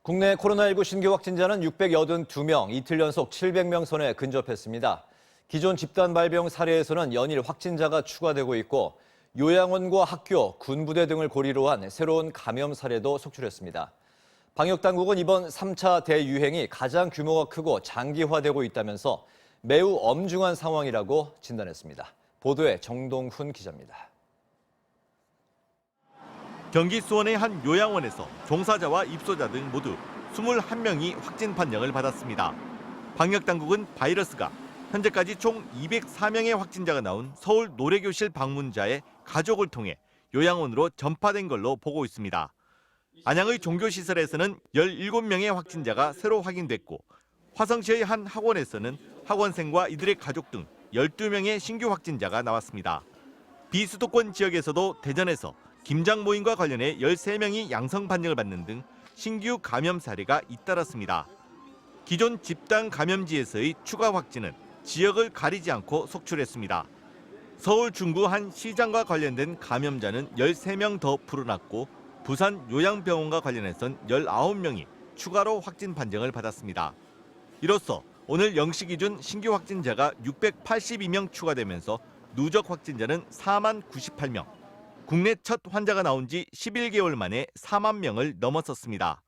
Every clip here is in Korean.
국내 코로나19 신규 확진자는 682명, 이틀 연속 700명 선에 근접했습니다. 기존 집단 발병 사례에서는 연일 확진자가 추가되고 있고 요양원과 학교, 군부대 등을 고리로 한 새로운 감염 사례도 속출했습니다. 방역당국은 이번 3차 대유행이 가장 규모가 크고 장기화되고 있다면서 매우 엄중한 상황이라고 진단했습니다. 보도에 정동훈 기자입니다. 경기 수원의 한 요양원에서 종사자와 입소자 등 모두 21명이 확진 판정을 받았습니다. 방역당국은 바이러스가 현재까지 총 204명의 확진자가 나온 서울 노래교실 방문자의 가족을 통해 요양원으로 전파된 걸로 보고 있습니다. 안양의 종교시설에서는 17명의 확진자가 새로 확인됐고 화성시의 한 학원에서는 학원생과 이들의 가족 등 12명의 신규 확진자가 나왔습니다. 비수도권 지역에서도 대전에서 김장 모임과 관련해 13명이 양성 판정을 받는 등 신규 감염 사례가 잇따랐습니다. 기존 집단 감염지에서의 추가 확진은 지역을 가리지 않고 속출했습니다. 서울 중구 한 시장과 관련된 감염자는 13명 더 불어났고 부산 요양병원과 관련해선 19명이 추가로 확진 판정을 받았습니다. 이로써 오늘 0시 기준 신규 확진자가 682명 추가되면서 누적 확진자는 4만 98명. 국내 첫 환자가 나온 지 11개월 만에 4만 명을 넘어섰습니다.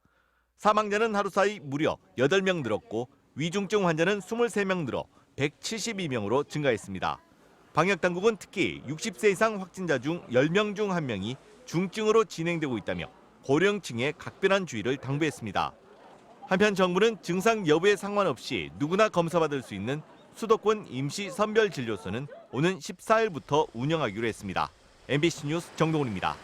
사망자는 하루 사이 무려 8명 늘었고 위중증 환자는 23명 늘어 172명으로 증가했습니다. 방역당국은 특히 60세 이상 확진자 중 10명 중 1명이 중증으로 진행되고 있다며 고령층에 각별한 주의를 당부했습니다. 한편 정부는 증상 여부에 상관없이 누구나 검사받을 수 있는 수도권 임시 선별진료소는 오는 14일부터 운영하기로 했습니다. MBC 뉴스 정동훈입니다.